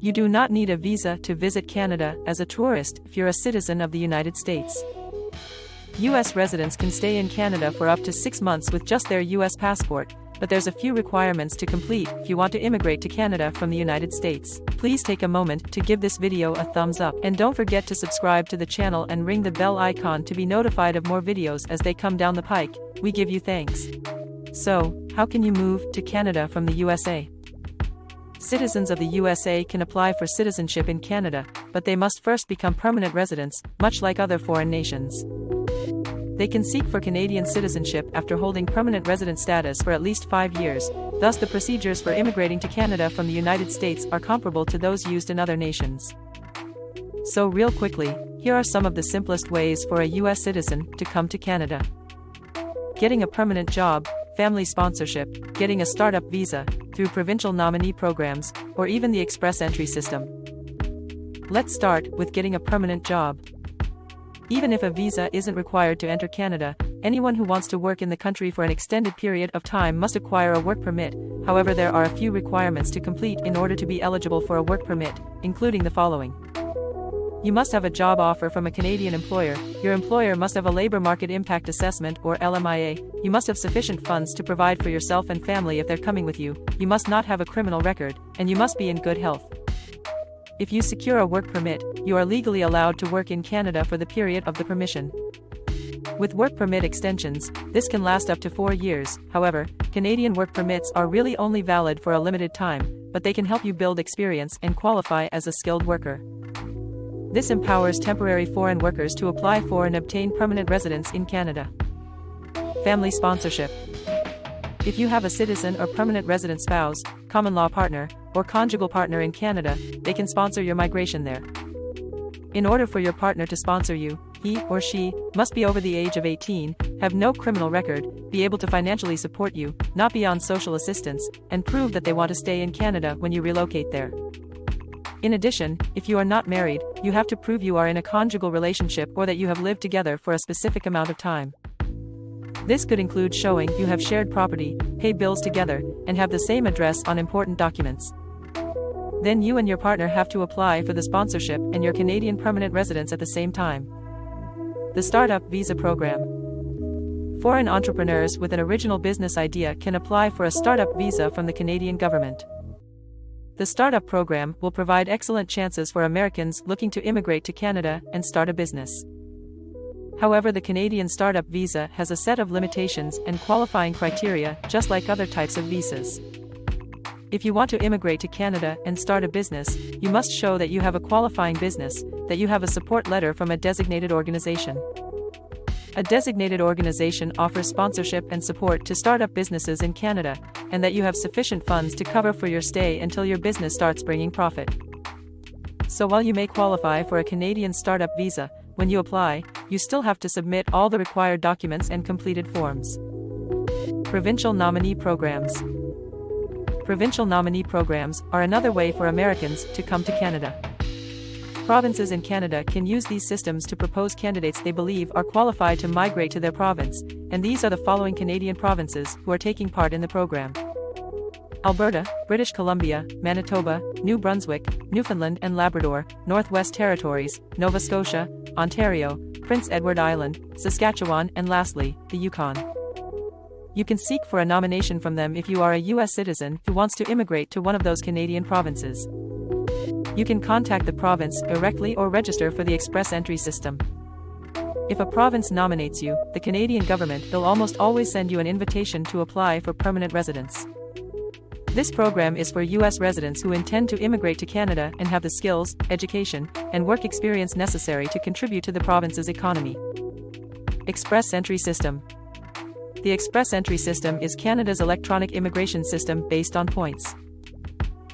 You do not need a visa to visit Canada as a tourist if you're a citizen of the United States. U.S. residents can stay in Canada for up to 6 months with just their U.S. passport, but there's a few requirements to complete if you want to immigrate to Canada from the United States. Please take a moment to give this video a thumbs up, and don't forget to subscribe to the channel and ring the bell icon to be notified of more videos as they come down the pike. We give you thanks. So, how can you move to Canada from the USA? Citizens of the USA can apply for citizenship in Canada, but they must first become permanent residents, much like other foreign nations. They can seek for Canadian citizenship after holding permanent resident status for at least 5 years, thus the procedures for immigrating to Canada from the United States are comparable to those used in other nations. So real quickly, here are some of the simplest ways for a US citizen to come to Canada. Getting a permanent job, family sponsorship, getting a startup visa, through provincial nominee programs, or even the express entry system. Let's start with getting a permanent job. Even if a visa isn't required to enter Canada, anyone who wants to work in the country for an extended period of time must acquire a work permit. However, there are a few requirements to complete in order to be eligible for a work permit, including the following. You must have a job offer from a Canadian employer, your employer must have a Labour Market Impact Assessment or LMIA, you must have sufficient funds to provide for yourself and family if they're coming with you, you must not have a criminal record, and you must be in good health. If you secure a work permit, you are legally allowed to work in Canada for the period of the permission. With work permit extensions, this can last up to 4 years. However, Canadian work permits are really only valid for a limited time, but they can help you build experience and qualify as a skilled worker. This empowers temporary foreign workers to apply for and obtain permanent residence in Canada. Family sponsorship. If you have a citizen or permanent resident spouse, common law partner, or conjugal partner in Canada, they can sponsor your migration there. In order for your partner to sponsor you, he or she must be over the age of 18, have no criminal record, be able to financially support you, not be on social assistance, and prove that they want to stay in Canada when you relocate there. In addition, if you are not married, you have to prove you are in a conjugal relationship or that you have lived together for a specific amount of time. This could include showing you have shared property, pay bills together, and have the same address on important documents. Then you and your partner have to apply for the sponsorship and your Canadian permanent residence at the same time. The Startup Visa Program. Foreign entrepreneurs with an original business idea can apply for a startup visa from the Canadian government. The startup program will provide excellent chances for Americans looking to immigrate to Canada and start a business. However, the Canadian startup visa has a set of limitations and qualifying criteria, just like other types of visas. If you want to immigrate to Canada and start a business, you must show that you have a qualifying business, that you have a support letter from a designated organization. A designated organization offers sponsorship and support to startup businesses in Canada, and that you have sufficient funds to cover for your stay until your business starts bringing profit. So while you may qualify for a Canadian startup visa, when you apply, you still have to submit all the required documents and completed forms. Provincial nominee programs. Provincial nominee programs are another way for Americans to come to Canada. Provinces in Canada can use these systems to propose candidates they believe are qualified to migrate to their province, and these are the following Canadian provinces who are taking part in the program: Alberta, British Columbia, Manitoba, New Brunswick, Newfoundland and Labrador, Northwest Territories, Nova Scotia, Ontario, Prince Edward Island, Saskatchewan, and lastly, the Yukon. You can seek for a nomination from them if you are a U.S. citizen who wants to immigrate to one of those Canadian provinces. You can contact the province directly or register for the express entry system. If a province nominates you, the Canadian government will almost always send you an invitation to apply for permanent residence. This program is for U.S. residents who intend to immigrate to Canada and have the skills, education, and work experience necessary to contribute to the province's economy. Express Entry System. The Express Entry System is Canada's electronic immigration system based on points.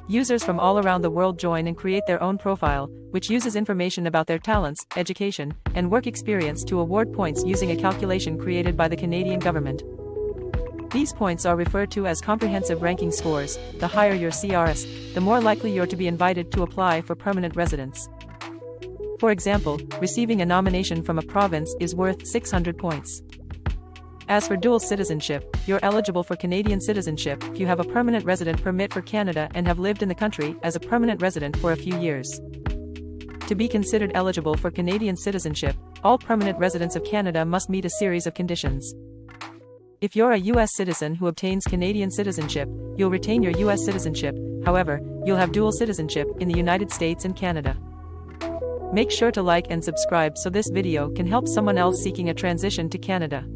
Users from all around the world join and create their own profile, which uses information about their talents, education, and work experience to award points using a calculation created by the Canadian government. These points are referred to as comprehensive ranking scores. The higher your CRS, the more likely you're to be invited to apply for permanent residence. For example, receiving a nomination from a province is worth 600 points. As for dual citizenship, you're eligible for Canadian citizenship if you have a permanent resident permit for Canada and have lived in the country as a permanent resident for a few years. To be considered eligible for Canadian citizenship, all permanent residents of Canada must meet a series of conditions. If you're a U.S. citizen who obtains Canadian citizenship, you'll retain your U.S. citizenship, however, you'll have dual citizenship in the United States and Canada. Make sure to like and subscribe so this video can help someone else seeking a transition to Canada.